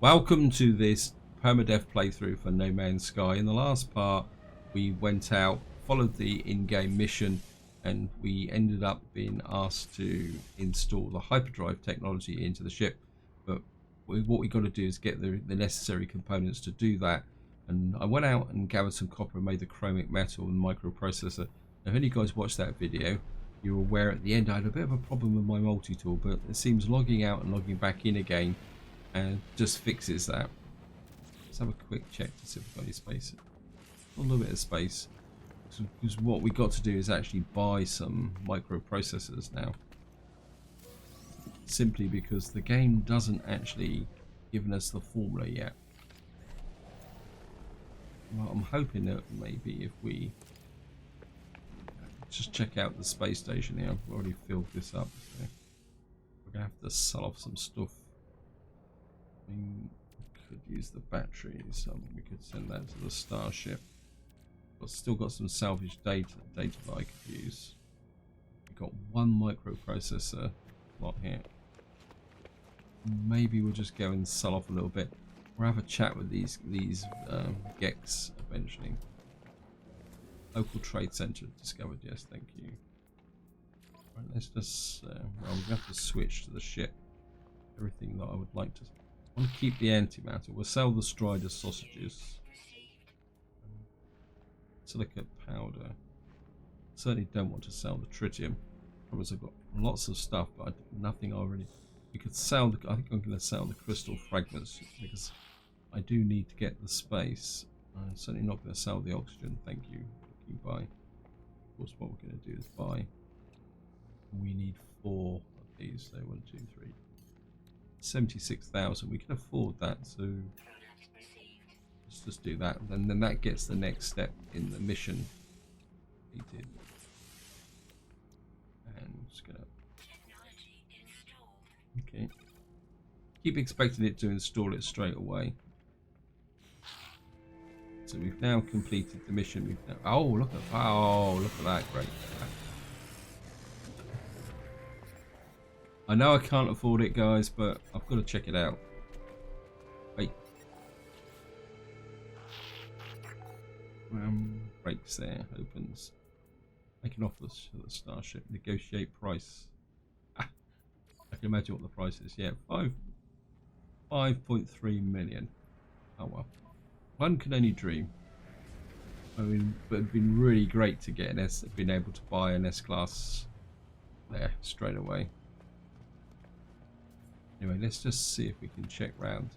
Welcome to this permadeath playthrough for No Man's Sky. In the last part, we went out, followed the in-game mission, and we ended up being asked to install the hyperdrive technology into the ship. But what we got to do is get the necessary components to do that. And I went out and gathered some copper and made the chromic metal and microprocessor. Now, if any of you guys watched that video, you're aware at the end I had a bit of a problem with my multi-tool, but it seems logging out and logging back in again and just fixes that. Let's have a quick check to see if we've got any space. A little bit of space. Because what we got to do is actually buy some microprocessors now. Simply because the game doesn't actually give us the formula yet. Well, I'm hoping that maybe if we just check out the space station here. I've already filled this up, so we're gonna have to sell off some stuff. I mean, we could use the batteries. We could send that to the starship. But still got some salvage data that I could use. We've got one microprocessor lot here. Maybe we'll just go and sell off a little bit. We'll have a chat with these Gex eventually. Local trade center discovered. Yes, thank you. Right, let's just. Well, we have to switch to the ship. Everything that I would like to. I want to keep the antimatter. We'll sell the Strider sausages. Silicate powder. Certainly don't want to sell the tritium. Because I've got lots of stuff, but nothing already. We could sell. I think I'm going to sell the crystal fragments because I do need to get the space. I'm certainly not going to sell the oxygen. Thank you. Buy. Of course, what we're going to do is buy. We need 4 of these. So 1, 2, 3. 76,000. We can afford that, so let's just do that. And then that gets the next step in the mission completed. And I'm just gonna. Okay. Keep expecting it to install it straight away. So we've now completed the mission. We've now, oh look at that! Great. I know I can't afford it, guys, but I've got to check it out. Wait. Breaks there. Opens. Make an offer to the starship. Negotiate price. I can imagine what the price is. Yeah, 5.3 million. Oh well. One can only dream. I mean, but it'd been really great to get been able to buy an S-class there straight away. Anyway, let's just see if we can check round.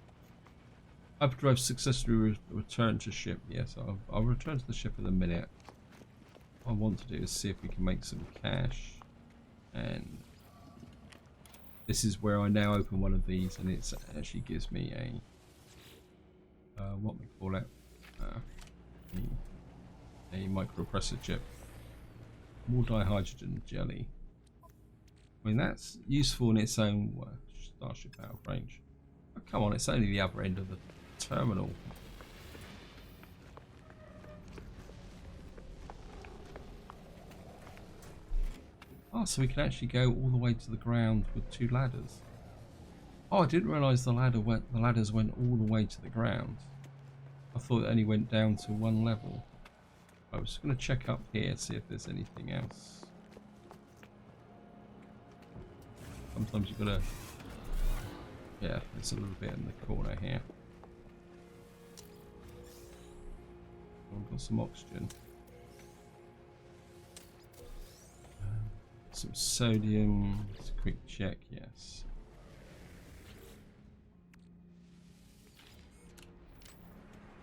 Hyperdrive successfully returned to ship. Yes, I'll return to the ship in a minute. What I want to do is see if we can make some cash. And this is where I now open one of these, and it actually gives me a what we call it, a microprocessor chip. More dihydrogen jelly. I mean, that's useful in its own starship out of range. Oh, come on, it's only the other end of the terminal. Oh, so we can actually go all the way to the ground with 2 ladders. Oh, I didn't realise the ladders went all the way to the ground. I thought it only went down to 1 level. I was just going to check up here, see if there's anything else. Sometimes you've got to... Yeah, there's a little bit in the corner here. I've got some oxygen. Some sodium. Just a quick check, yes.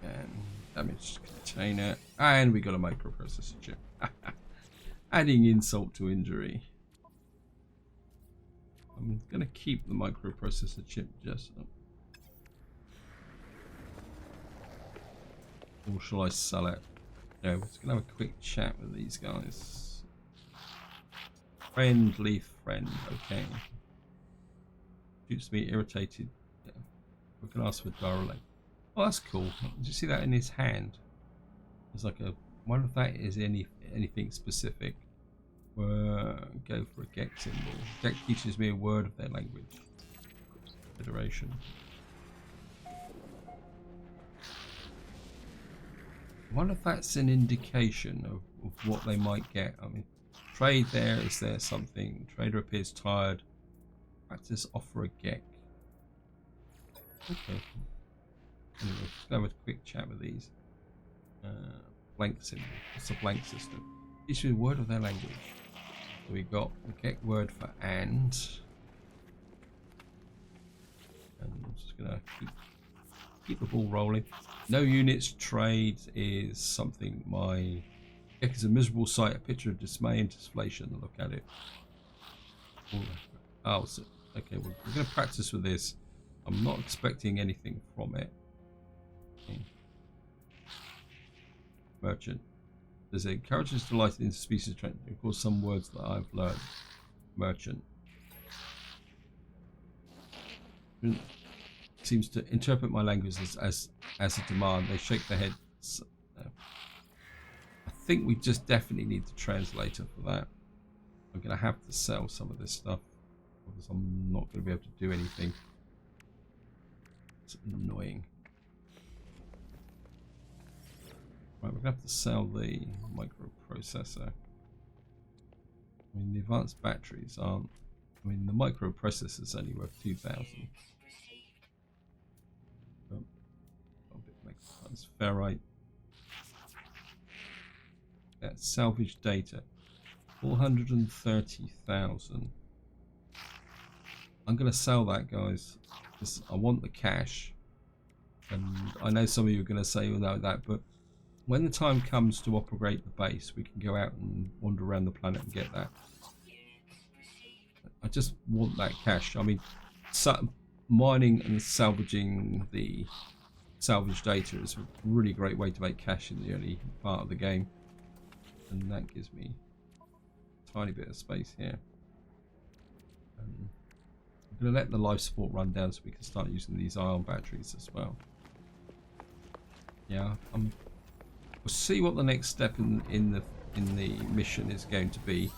And damaged container. And we got a microprocessor chip. Adding insult to injury. I'm going to keep the microprocessor chip just up. Or shall I sell it? No, we're just going to have a quick chat with these guys. Friendly friend, okay. Shoots me irritated. Yeah. We can ask for thoroughly. Oh, that's cool. Did you see that in his hand? There's like a... I wonder if that is anything specific. Go for a Gex symbol. Gex teaches me a word of their language. Federation. wonder if that's an indication of what they might get. I mean, trade there, is there something? Trader appears tired. Practice offer a geck. Okay. Anyway, let's go with a quick chat with these. Blank symbol. What's a blank system? Issue a word of their language. So we got the geck word for and. And I'm just gonna keep the ball rolling. No units trade is something my geck is a miserable sight, a picture of dismay and deflation. Look at it. Oh, so, okay, well, we're going to practice with this. I'm not expecting anything from it. Okay. Merchant. There's encourages delight in species trend. Of course, some words that I've learned. Merchant. Seems to interpret my language as a demand. They shake their heads. I think we just definitely need the translator for that. I'm going to have to sell some of this stuff because I'm not going to be able to do anything. It's annoying. Right, we're going to have to sell the microprocessor. I mean, the advanced batteries aren't. I mean, the microprocessor is only worth 2,000. That's ferrite. That's salvage data. 430,000. I'm going to sell that, guys, because I want the cash. And I know some of you are going to say, well, no, that, but when the time comes to operate the base, we can go out and wander around the planet and get that. I just want that cash. I mean, mining and salvaging the salvage data is a really great way to make cash in the early part of the game. And that gives me a tiny bit of space here. I'm going to let the life support run down so we can start using these ion batteries as well. Yeah, we'll see what the next step in the mission is going to be.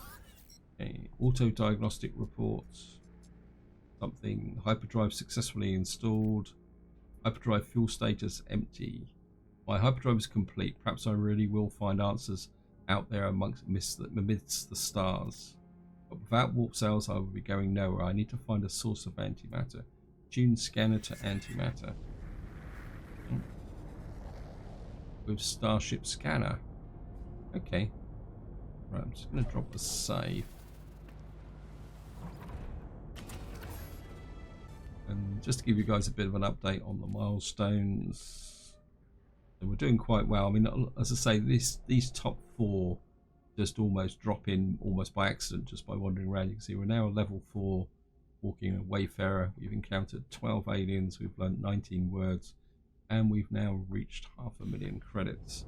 Okay, auto diagnostic reports. Something. Hyperdrive successfully installed. Hyperdrive fuel status empty. My hyperdrive is complete. Perhaps I really will find answers out there amidst the stars. But without warp cells, I will be going nowhere. I need to find a source of antimatter. Tune scanner to antimatter. With starship scanner. Okay. Right, I'm just going to drop the save. And just to give you guys a bit of an update on the milestones. So we're doing quite well. I mean, as I say, these top 4 just almost drop in almost by accident just by wandering around. You can see we're now a level 4 walking a wayfarer. We've encountered 12 aliens. We've learned 19 words. And we've now reached 500,000 credits.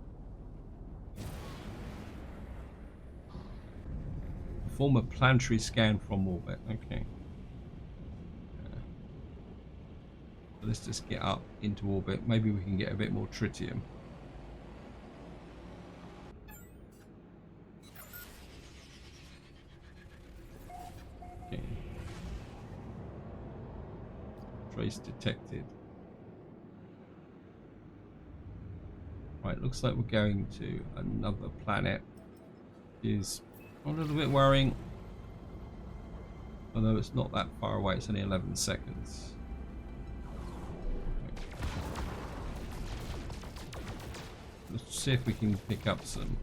Perform a planetary scan from orbit. Okay. So let's just get up into orbit. Maybe we can get a bit more tritium. Okay. Trace detected. Right, looks like we're going to another planet. Is a little bit worrying. Although it's not that far away, it's only 11 seconds. Let's see if we can pick up some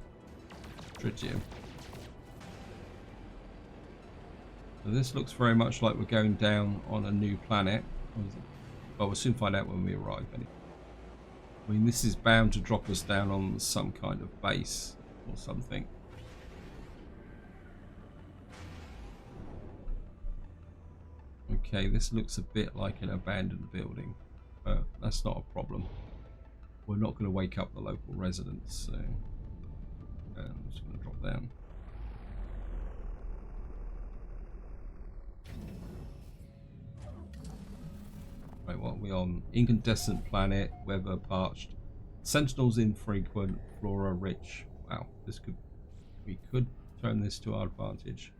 tritium. So this looks very much like we're going down on a new planet. Well, we'll soon find out when we arrive. Anyway. I mean, this is bound to drop us down on some kind of base or something. Okay, this looks a bit like an abandoned building, but that's not a problem. We're not going to wake up the local residents, so I'm just going to drop down. Right, what are we on? Incandescent planet, weather parched, Sentinels infrequent, flora rich. Wow, we could turn this to our advantage.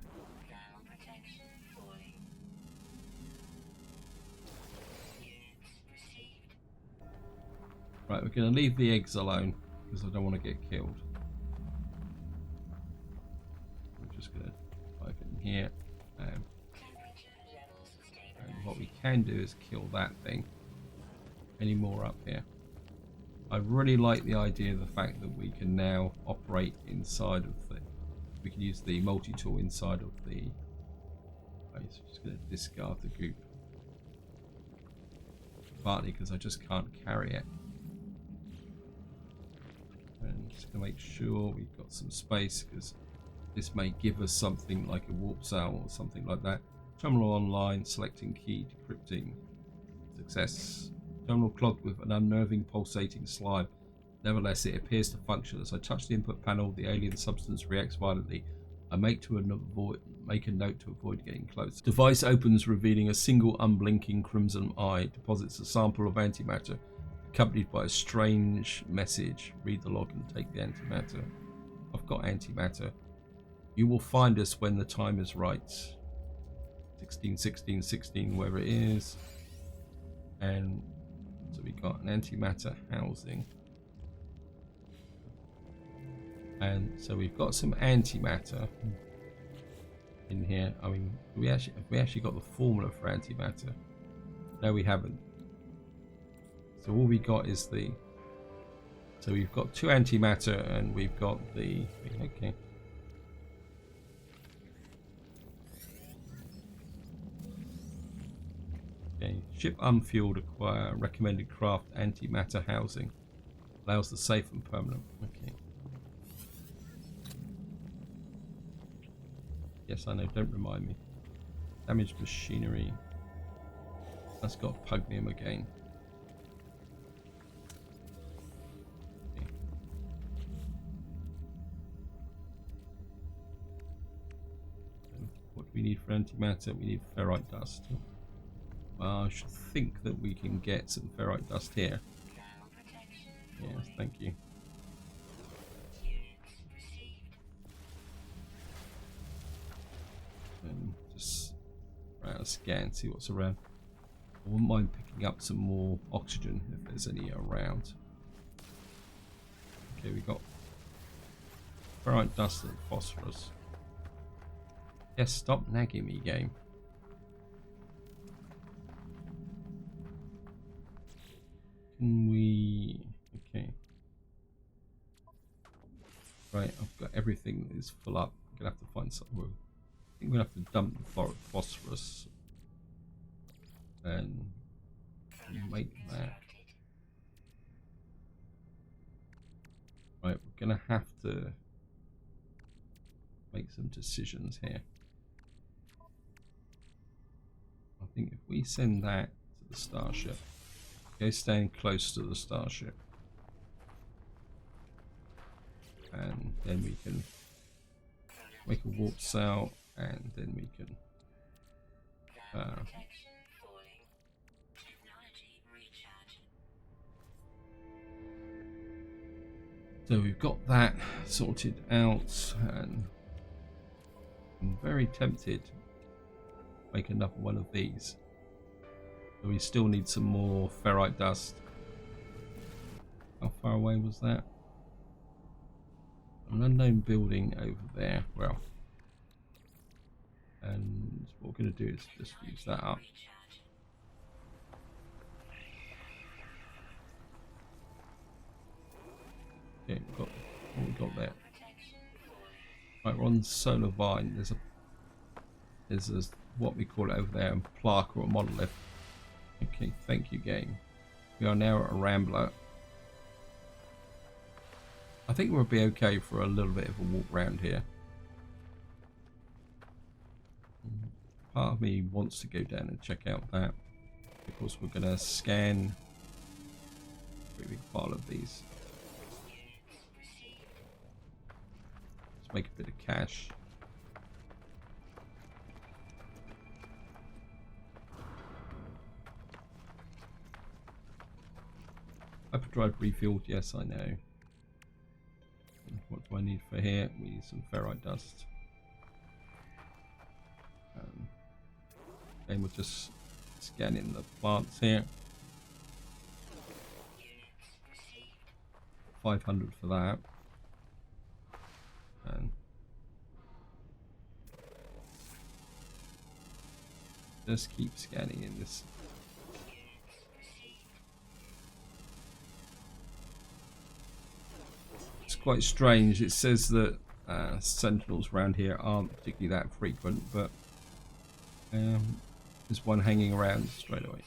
Right, we're going to leave the eggs alone. because I don't want to get killed. We're just going to type in here. And what we can do is kill that thing. Any more up here? I really like the idea of the fact that we can now operate inside of the... We can use the multi-tool inside of the... I'm just going to discard the goop. Partly because I just can't carry it. And just going to make sure we've got some space, because this may give us something like a warp cell or something like that. Terminal online, selecting key, decrypting. Success. Terminal clogged with an unnerving pulsating slime. Nevertheless, it appears to function. As I touch the input panel, the alien substance reacts violently. I make a note to avoid getting close. Device opens, revealing a single unblinking crimson eye. Deposits a sample of antimatter, accompanied by a strange message. Read the log and take the antimatter. I've got antimatter. You will find us when the time is right. 16, 16, 16, wherever it is. And so we got an antimatter housing. And so we've got some antimatter in here. I mean, have we actually got the formula for antimatter? No, we haven't. So all we got is the... So we've got 2 antimatter and we've got the... Okay. Okay. Ship unfueled, acquire recommended craft antimatter housing. Allows the safe and permanent. Okay. Yes, I know, don't remind me. Damaged machinery. That's got pugnium again. Okay. So what do we need for antimatter? We need ferrite dust. Well, I should think that we can get some ferrite dust here. Yes, thank you. And just try to scan, see what's around. I wouldn't mind picking up some more oxygen if there's any around. Okay, we got ferrite dust and phosphorus. Yes, stop nagging me, game. Can we... Okay. Right, I've got everything that is full up. I'm going to have to find somewhere. I think we're going to have to dump the phosphorus and make that. Right, we're going to have to make some decisions here. I think if we send that to the starship, go stand close to the starship, and then we can make a warp cell, and then we can so we've got that sorted out, and I'm very tempted to make another one of these. So we still need some more ferrite dust. How far away was that? An unknown building over there. Well, and what we're going to do is just use that up. Okay, we've got what we've got there. Right, we're on solar vine. There's a what we call it over there, a plaque or a monolith. Okay, thank you, game. We are now at a rambler. I think we'll be okay for a little bit of a walk around here. Part of me wants to go down and check out that. Of course, we're going to scan a pretty big pile of these. Let's make a bit of cash. Hyperdrive refilled, yes, I know. What do I need for here? We need some ferrite dust. And we're just scanning the plants here. 500 for that. And just keep scanning in this. It's quite strange. It says that Sentinels around here aren't particularly that frequent, but there's one hanging around straight away.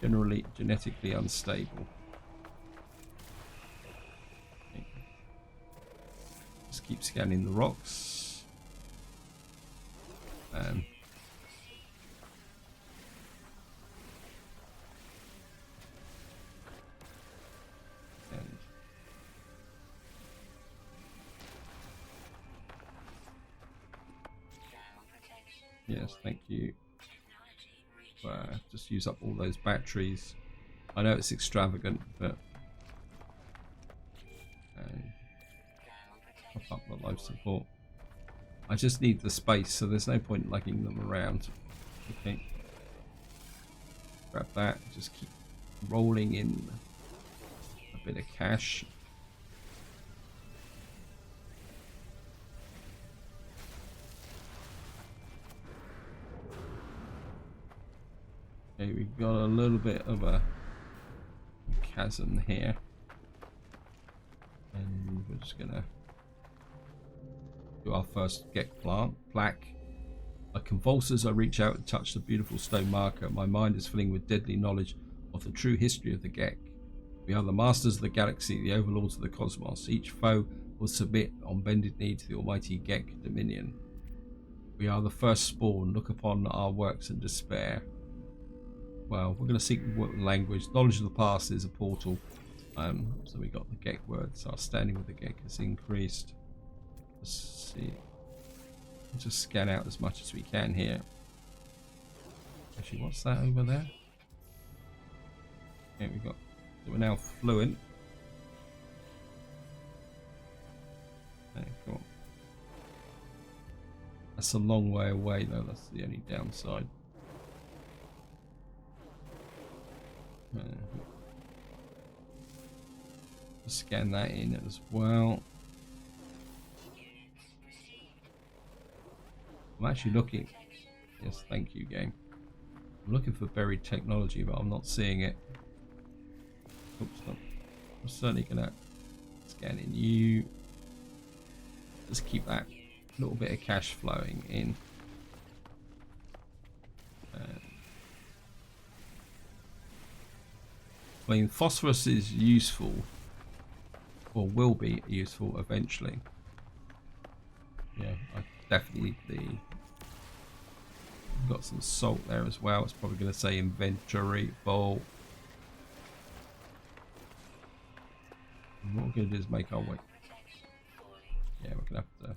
Generally genetically unstable. Okay. Just keep scanning the rocks. And yes, thank you. Just use up all those batteries. I know it's extravagant, but pop up the life support. I just need the space, so there's no point lugging them around. Okay. Grab that. Just keep rolling in a bit of cash. Okay, we've got a little bit of a chasm here, and we're just gonna do our first Gek plaque. Like convulses, I reach out and touch the beautiful stone marker. My mind is filling with deadly knowledge of the true history of the Gek. We are the masters of the galaxy, the overlords of the cosmos. Each foe will submit on bended knee to the almighty Gek dominion. We are the first spawn. Look upon our works and despair. Well, we're going to seek language. Knowledge of the past is a portal. So we got the Gek words. Our standing with the Gek has increased. Let's see. Let's just scan out as much as we can here. Actually, what's that over there? Okay, we got. So we're now fluent. Okay, cool. That's a long way away, though. That's the only downside. Scan that in as well. I'm actually looking. Yes, thank you, game. I'm looking for buried technology, but I'm not seeing it. Oops, no. I'm certainly gonna scan in you. Just keep that little bit of cash flowing in. I mean, phosphorus is useful, or will be useful eventually. Yeah, I definitely need got some salt there as well. It's probably going to say inventory full. And what we're going to do is make our way. Yeah, we're going to have to.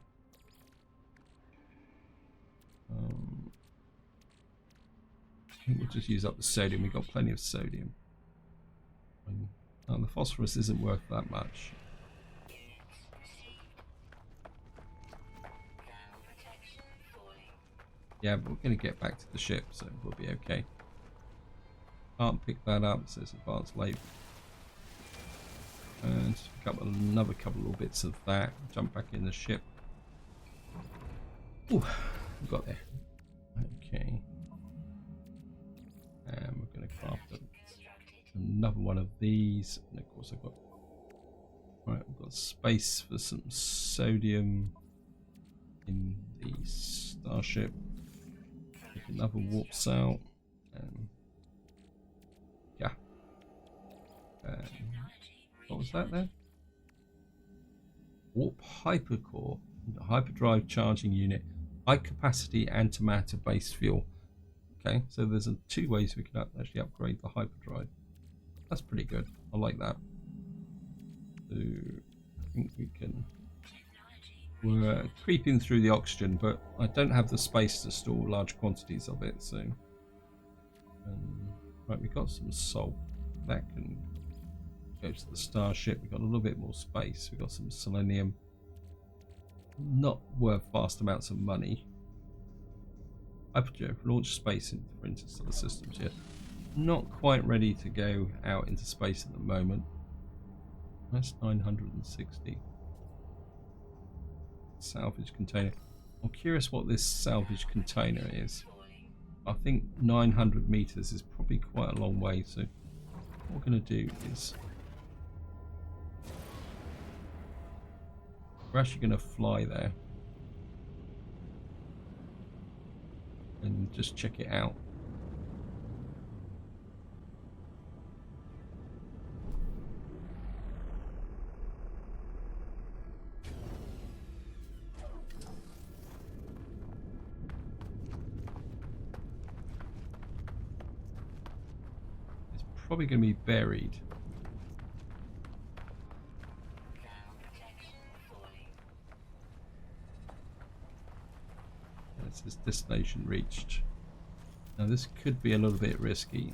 I think we'll just use up the sodium. We've got plenty of sodium. And the phosphorus isn't worth that much. Yeah, but we're going to get back to the ship, so we'll be okay. Can't pick that up, it says advanced labor. And pick up another couple of little bits of that. Jump back in the ship. Ooh, we got there. Okay. And we're going to craft another one of these. And of course I've got... Right, we've got space for some sodium in the starship. Take another warp cell. Yeah. What was that then? Warp hypercore, hyperdrive charging unit, high capacity antimatter based fuel. Okay, so there's two ways we can actually upgrade the hyperdrive. That's pretty good. I like that. So I think we can. We're creeping through the oxygen, but I don't have the space to store large quantities of it. So, right, we've got some salt that can go to the starship. We've got a little bit more space. We've got some selenium. Not worth vast amounts of money. Hyperdrive launch space for interstellar systems yet. Not quite ready to go out into space at the moment. That's 960. Salvage container. I'm curious what this salvage container is. I think 900 meters is probably quite a long way, so what we're going to do is we're actually going to fly there and just check it out. Probably going to be buried. This is destination reached. Now this could be a little bit risky.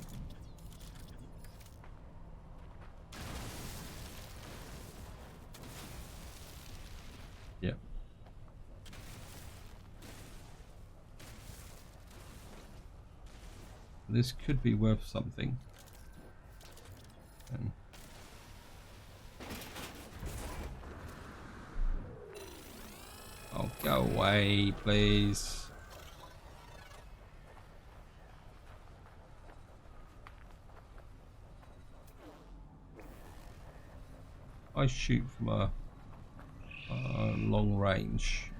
Yep. This could be worth something. Oh, go away, please. I shoot from a long range.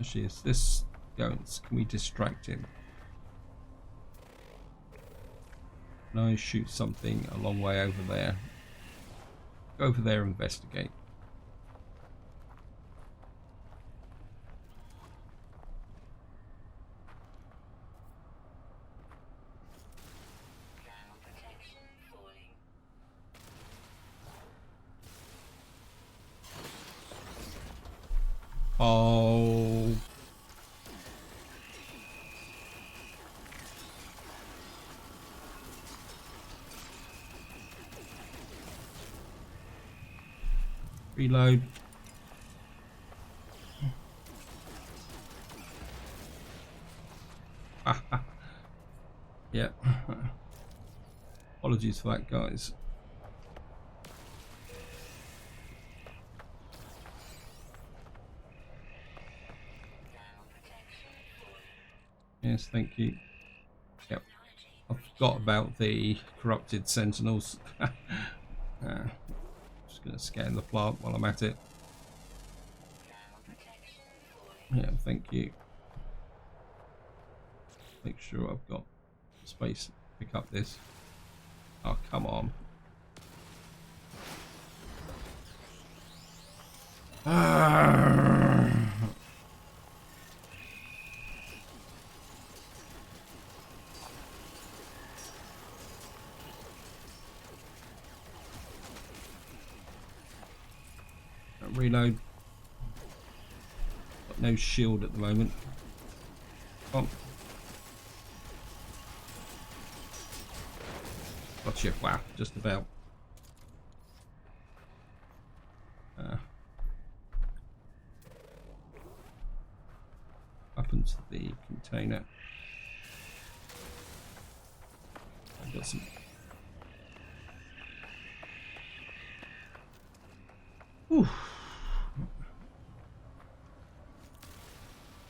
Actually, is this going? Can we distract him? Can I shoot something a long way over there? Go over there and investigate. Oh. Reload. Yep. Apologies for that, guys. Yes, thank you. Yep. I forgot about the corrupted Sentinels. Just going to scan the plant while I'm at it. Yeah, thank you. Make sure I've got space to pick up this. Oh, come on. Reload. Got no shield at the moment. Oh. Gotcha. Wow, just about. Up into the container. I've got some. Whew.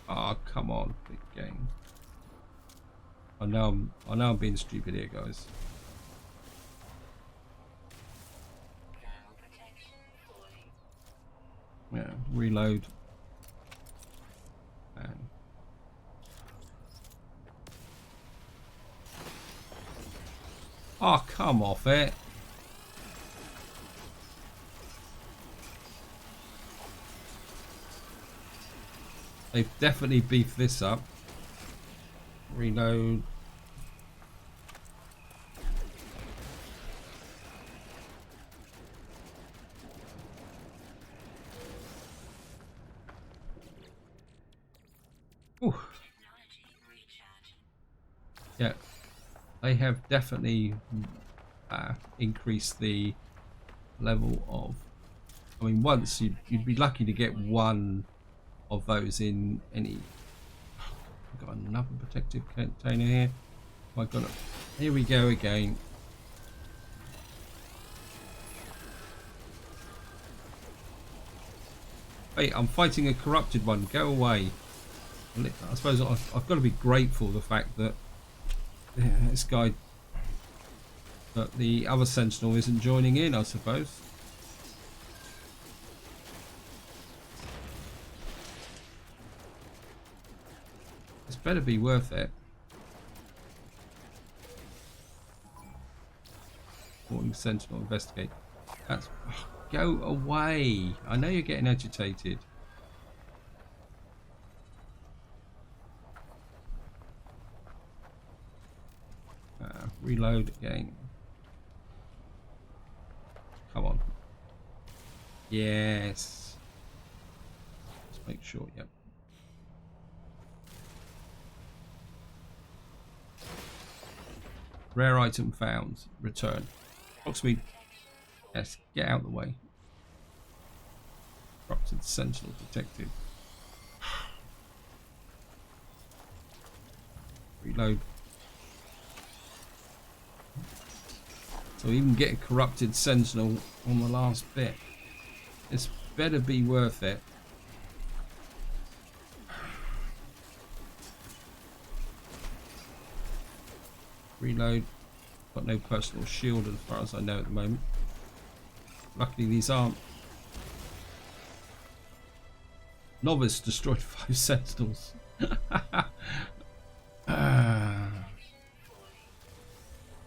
Oh, come on, big game. I know I'm being stupid here, guys. Yeah, reload. And oh, come off it. They've definitely beefed this up. Reload. Ooh. Yeah, they have definitely increased the level of. I mean, once you'd be lucky to get one of those in any. I've got another protective container here. Oh my god, here we go again. Hey, I'm fighting a corrupted one. Go away. I suppose I've got to be grateful the fact that this guy, that the other Sentinel isn't joining in, I suppose. It's better be worth it. Morning Sentinel, investigate. That's... Oh, go away. I know you're getting agitated. Reload again. Come on. Yes. Let's make sure, yep. Rare item found. Return. Approximately. Yes, get out of the way. Corrupted Sentinel detected. Reload. So even get a corrupted Sentinel on the last bit. It's better be worth it. Reload. Got no personal shield as far as I know at the moment. Luckily these aren't. Novice destroyed 5 Sentinels.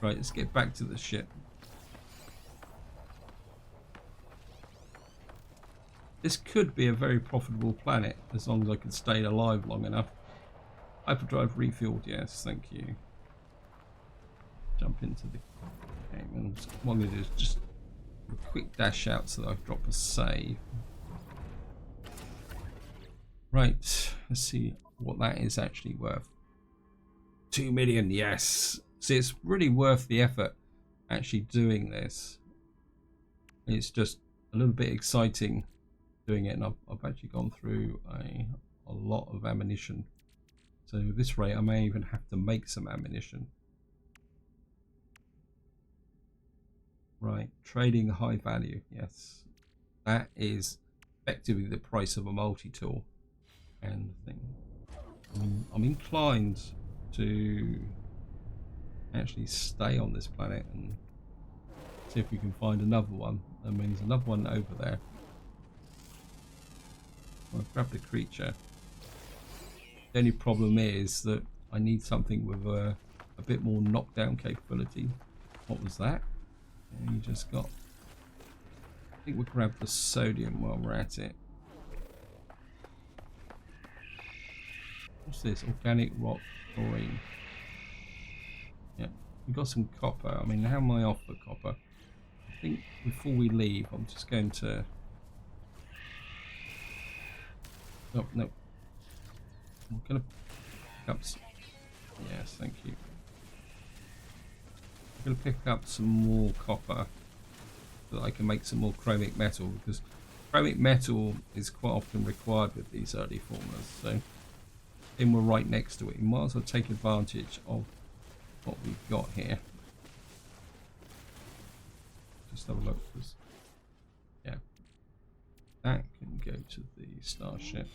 Right, let's get back to the ship. This could be a very profitable planet as long as I can stay alive long enough. Hyperdrive refueled, yes, thank you. Jump into the game, and what I'm going to do is just a quick dash out so that I drop a save. Right, let's see what that is actually worth. 2 million, yes. See, it's really worth the effort actually doing this. It's just a little bit exciting doing it, and I've actually gone through a lot of ammunition. So at this rate, I may even have to make some ammunition. Right, trading high value, yes. That is effectively the price of a multi-tool. And the thing, I'm inclined to actually stay on this planet and see if we can find another one. I mean, there's another one over there. I've grabbed a creature. The only problem is that I need something with a bit more knockdown capability. What was that? And you just got... I think we'll grab the sodium while we're at it. What's this? Organic rock chlorine. Yeah, we've got some copper. I mean, how am I off for copper? I think before we leave, I'm just going to... Oh, no. I'm going to pick up some... Yes, thank you. I'm going to pick up some more copper so that I can make some more chromic metal, because chromic metal is quite often required with these early formulas. So, then we're right next to it. You might as well take advantage of what we've got here. Just have a look. Yeah, that can go to the starship,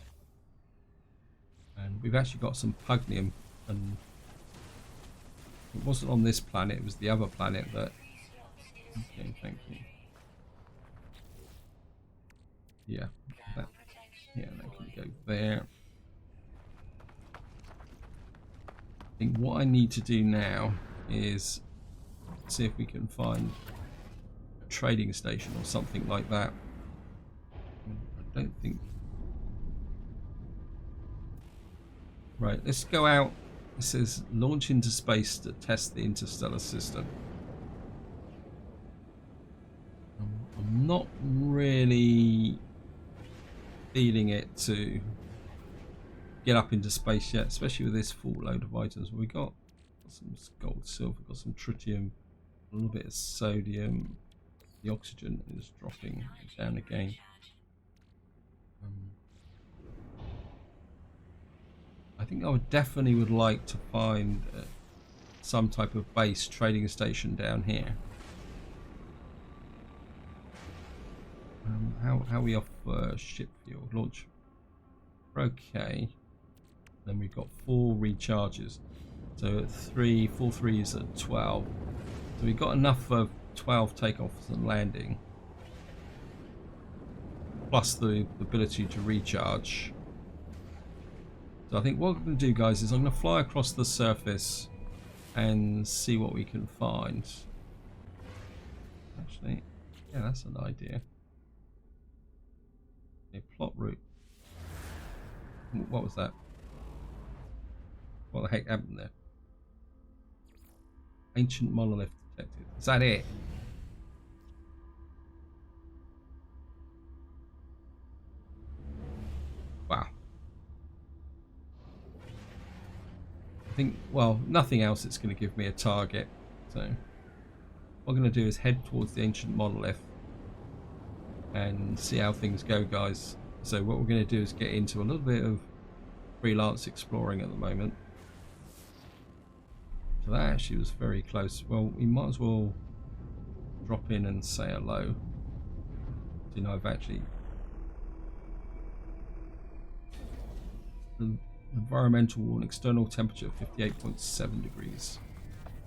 and we've actually got some pugnium, and it wasn't on this planet, it was the other planet that... Okay, thank you. Yeah, that can go there. I think what I need to do now is see if we can find a trading station or something like that. I don't think... Right, let's go out. It says launch into space to test the interstellar system. I'm not really feeling it to get up into space yet, especially with this full load of items. We got some gold, silver, got some tritium, a little bit of sodium. The oxygen is dropping down again. I think I would definitely like to find some type of base trading station down here. How are we off ship fuel? Launch. Okay. Then we've got 4 recharges. So at 4 threes at 12. So we've got enough for 12 takeoffs and landing. Plus the ability to recharge. So I think what I'm going to do, guys, is I'm going to fly across the surface and see what we can find. Actually, yeah, that's an idea. Okay, plot route. What was that? What the heck happened there? Ancient monolith detected. Is that it? Wow. I think, well, nothing else it's going to give me a target. So what I'm going to do is head towards the ancient monolith and see how things go, guys. So what we're going to do is get into a little bit of freelance exploring at the moment. So that actually was very close. Well, we might as well drop in and say hello. You know, I've actually... The environmental and external temperature 58.7 degrees.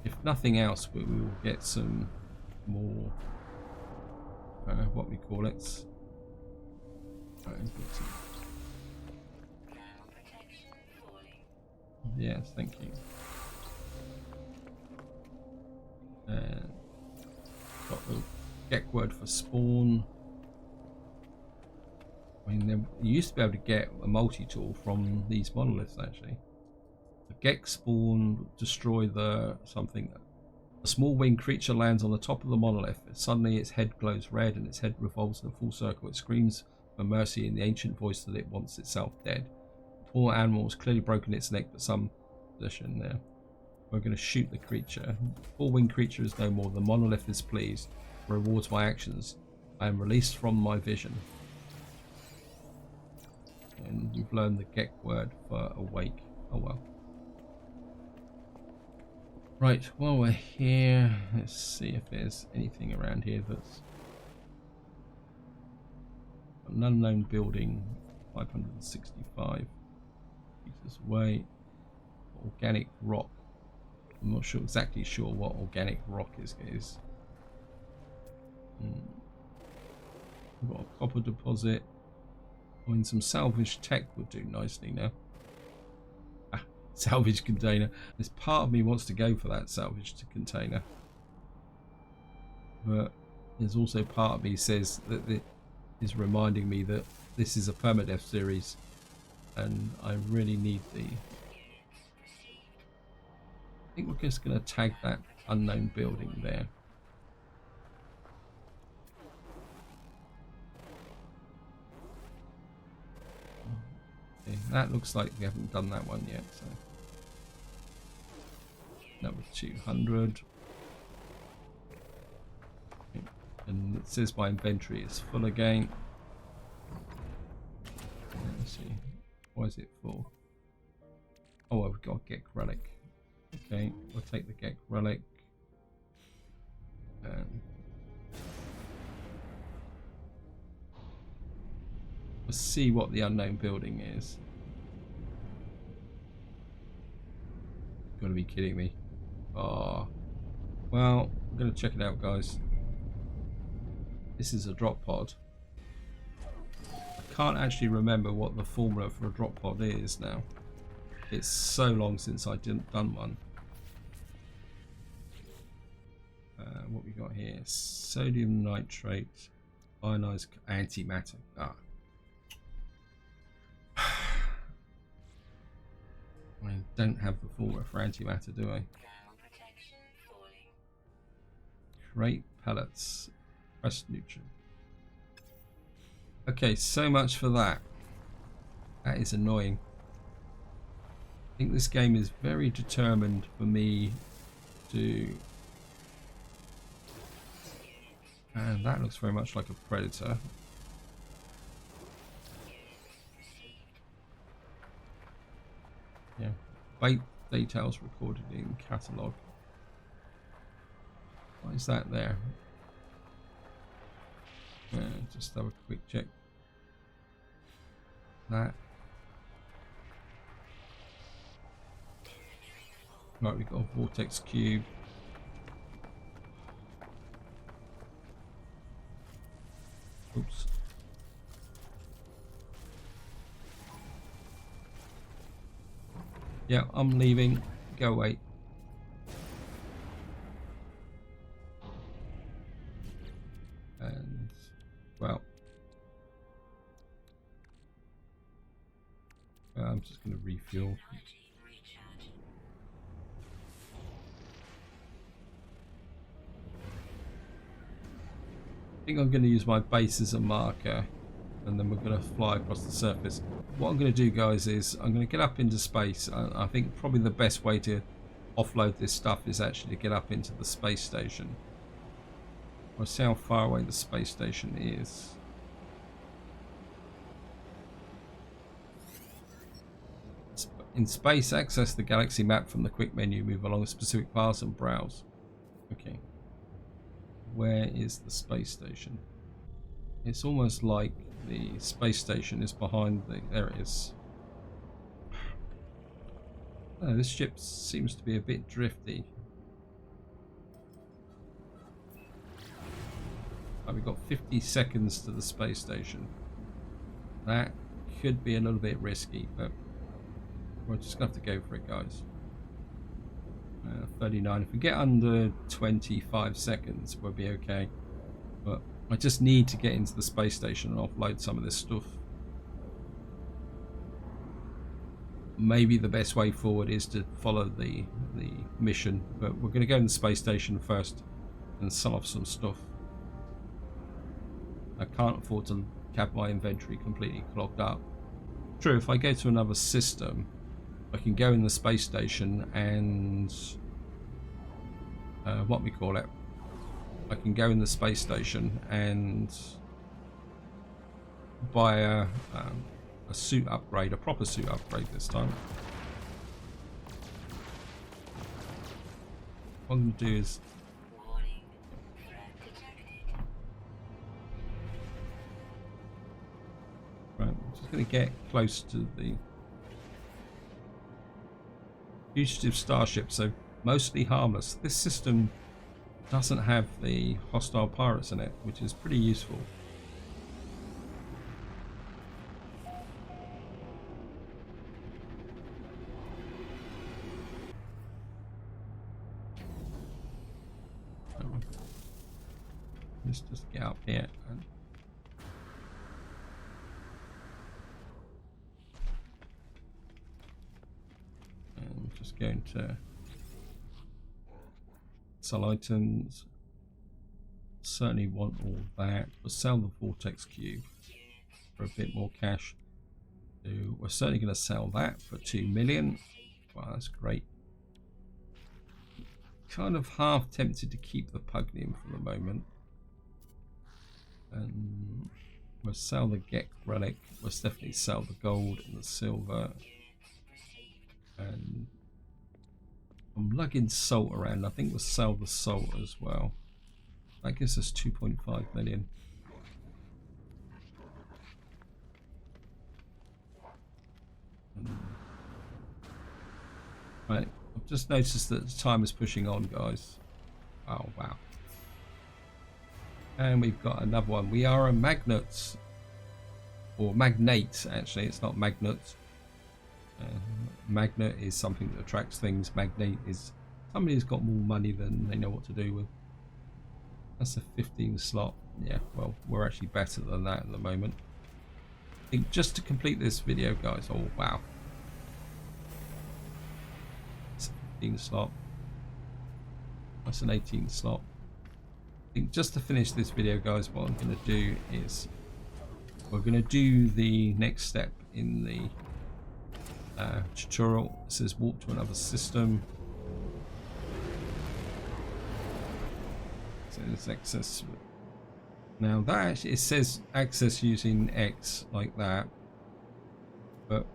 If nothing else, we will get some more... what we call it. Yes, thank you. And got the get word for spawn. I mean, you used to be able to get a multi-tool from these monoliths, actually. The Gek spawn, destroy the something. A small winged creature lands on the top of the monolith. Suddenly its head glows red and its head revolves in a full circle. It screams for mercy in the ancient voice that it wants itself dead. The poor animal has clearly broken its neck, but some position there. We're going to shoot the creature. The poor winged creature is no more. The monolith is pleased. Rewards my actions. I am released from my vision. And you've learned the Gek word for awake. Oh well. Right, while we're here, let's see if there's anything around here that's an unknown building, 565 meters away. Organic rock. I'm not exactly sure what organic rock is. We've got a copper deposit. I mean, some salvage tech would do nicely now. Salvage container. This part of me wants to go for that salvage container, but there's also part of me says that it is reminding me that this is a permadeath series and I really need the... I think we're just going to tag that unknown building there. Okay, that looks like we haven't done that one yet, so number 200. Okay. And it says my inventory is full again. Let me see, why is it full? Oh, well, we've got a Gek relic. Okay, we'll take the Gek relic. Let's see what the unknown building is. You've got to be kidding me. Oh, well, I'm going to check it out, guys. This is a drop pod. I can't actually remember what the formula for a drop pod is now. It's so long since I didn't done one. What we got here? Sodium nitrate, ionized antimatter. Ah. I don't have the formula for antimatter, do I? Crate pellets. Press neutron. Okay, so much for that. That is annoying. I think this game is very determined for me to... And that looks very much like a predator. Yeah. Bait details recorded in catalogue. What is that there? Just have a quick check. That. Right, we've got a vortex cube. Oops. Yeah, I'm leaving. Go away. And, well, I'm just going to refuel. I think I'm going to use my base as a marker, and then we're going to fly across the surface. What I'm going to do, guys, is I'm going to get up into space. I think probably the best way to offload this stuff is actually to get up into the space station. I'll see how far away the space station is. In space, access the galaxy map from the quick menu, move along specific paths and browse. Okay. Where is the space station? It's almost like the space station is behind the... There it is. Oh, this ship seems to be a bit drifty. Oh, we've got 50 seconds to the space station. That could be a little bit risky, but we're just going to have to go for it, guys. 39. If we get under 25 seconds, we'll be okay. But I just need to get into the space station and offload some of this stuff. Maybe the best way forward is to follow the mission, but we're going to go in the space station first and sell off some stuff. I can't afford to have my inventory completely clogged up. True, if I go to another system, I can go in the space station and what we call it. I can go in the space station and buy a suit upgrade, a proper suit upgrade this time. What I'm going to do is right, I'm just going to get close to the fugitive starship, so mostly harmless. This system doesn't have the hostile pirates in it, which is pretty useful. Let's just get up here and I'm just going to sell items. Certainly want all that. We'll sell the vortex cube for a bit more cash. So we're certainly going to sell that for 2 million. Wow, that's great. Kind of half tempted to keep the Pugnium for the moment. And we'll sell the Gek relic. We'll definitely sell the gold and the silver. And I'm lugging salt around. I think we'll sell the salt as well. That gives us 2.5 million. Right, I've just noticed that the time is pushing on, guys. Oh, wow. And we've got another one. We are a magnet. Or magnate, actually. It's not magnet. Magnet is something that attracts things. Magnate is somebody who's got more money than they know what to do with. That's a 15 slot. Yeah, well, we're actually better than that at the moment. I think just to complete this video, guys. Oh, wow. It's a 15 slot. That's an 18 slot. I think just to finish this video, guys, what I'm going to do is we're going to do the next step in the tutorial. It says walk to another system. So there's access. Now that actually, it says access using X like that, but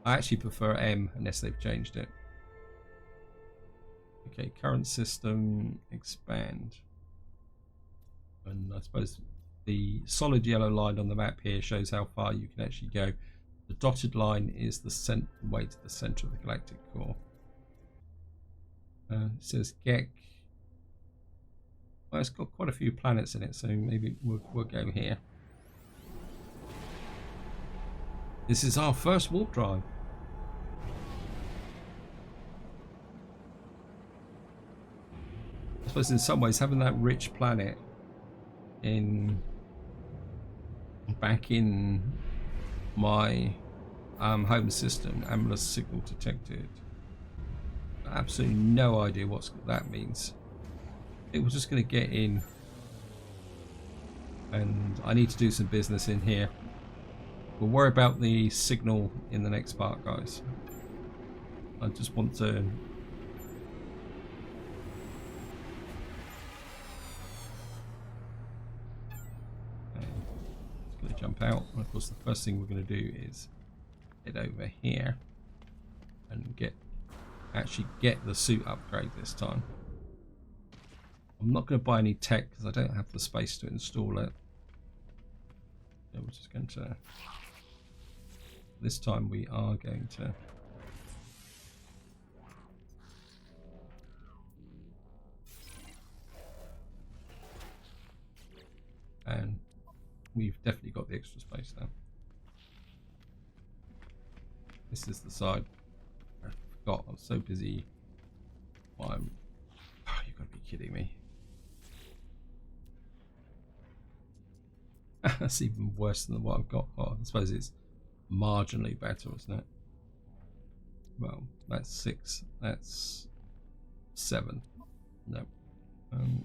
I actually prefer M unless they've changed it. Okay, current system, expand. And I suppose The solid yellow line on the map here shows how far you can actually go. The dotted line is the way to the center of the galactic core. It says Gek. Well, it's got quite a few planets in it, so maybe we'll go here. This is our first warp drive. I suppose in some ways having that rich planet back in my home system, Amulus signal detected. Absolutely no idea what that means. It was just going to get in, and I need to do some business in here. We'll worry about the signal in the next part, guys. I just want to jump out, and of course the first thing we're going to do is head over here and actually get the suit upgrade this time. I'm not going to buy any tech because I don't have the space to install it. So we're just going to, this time we are going to and we've definitely got the extra space now. This is the side. I forgot, I was so busy. Oh, you've got to be kidding me. That's even worse than what I've got. Oh, I suppose it's marginally better, isn't it? Well, that's 6. That's 7. No. I'm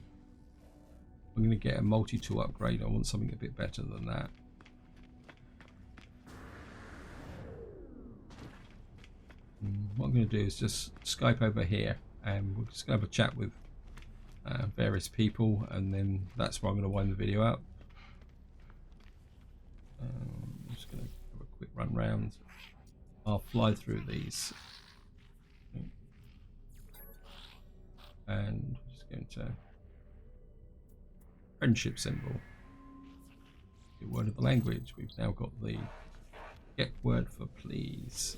going to get a multi-tool upgrade. I want something a bit better than that. What I'm going to do is just Skype over here, and we're just going to have a chat with various people, and then that's where I'm going to wind the video up. I'm just going to have a quick run round. I'll fly through these, and I'm just going to friendship symbol. The word of the language. We've now got the get word for please.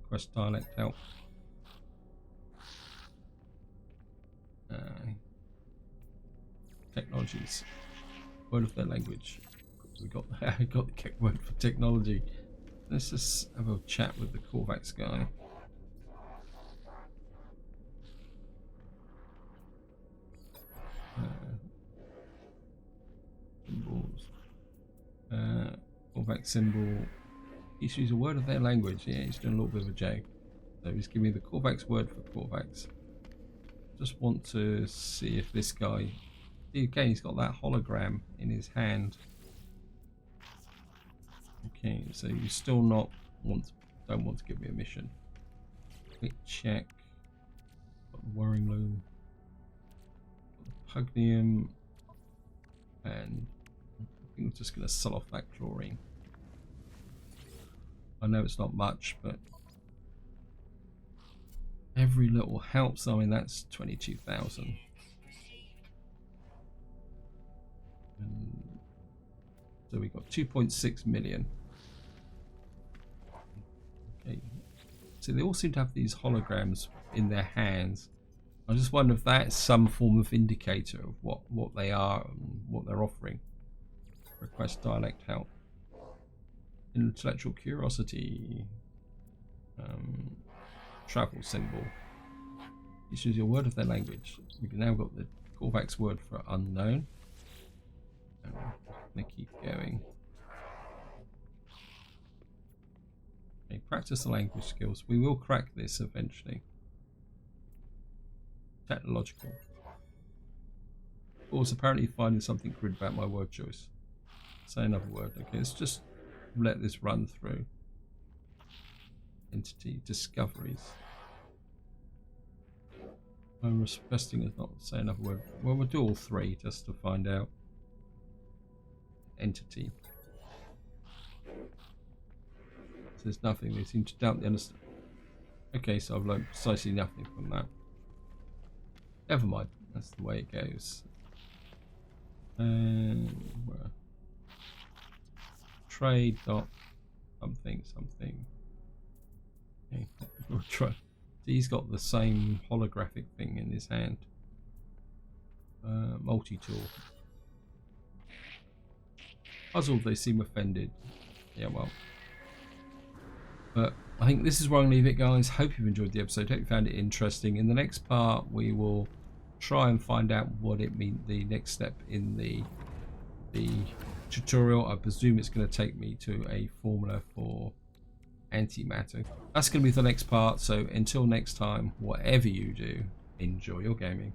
Request dialect help. Technologies. Word of their language. We got the get word for technology. Let's just have a chat with the Corvax guy. Symbols. Corvax symbol. Issues a word of their language. Yeah, he's doing a little bit of a J. So he's giving me the Corvax word for Corvax. Just want to see if this guy. Again, he's got that hologram in his hand. Okay, so you still don't want to give me a mission. Quick check. Got the whirring loom. Got the pugnium. And I think we're just going to sell off that chlorine. I know it's not much, but every little helps. I mean, that's 22,000. So we got 2.6 million. Okay. So they all seem to have these holograms in their hands. I just wonder if that's some form of indicator of what they are and what they're offering. Request dialect help. Intellectual curiosity. Travel symbol. Issues your word of their language. We've now got the Corvax word for unknown. And we're going to keep going. Okay, practice the language skills. We will crack this eventually. Technological. Also, apparently finding something crude about my word choice. Say another word. Okay, let's just let this run through. Entity discoveries. I'm requesting us not say another word. Well, we'll do all 3 just to find out. Entity. So there's nothing. They seem to doubt the understand. Okay, so I've learned precisely nothing from that. Never mind. That's the way it goes. And trade dot something something. Okay. We'll try. He's got the same holographic thing in his hand. Multi-tool. Puzzled, they seem offended. Yeah, well. But I think this is where I'm going to leave it, guys. Hope you've enjoyed the episode. Hope you found it interesting. In the next part, we will try and find out what it means, the next step in the tutorial. I presume it's going to take me to a formula for antimatter. That's going to be the next part. So until next time, whatever you do, enjoy your gaming.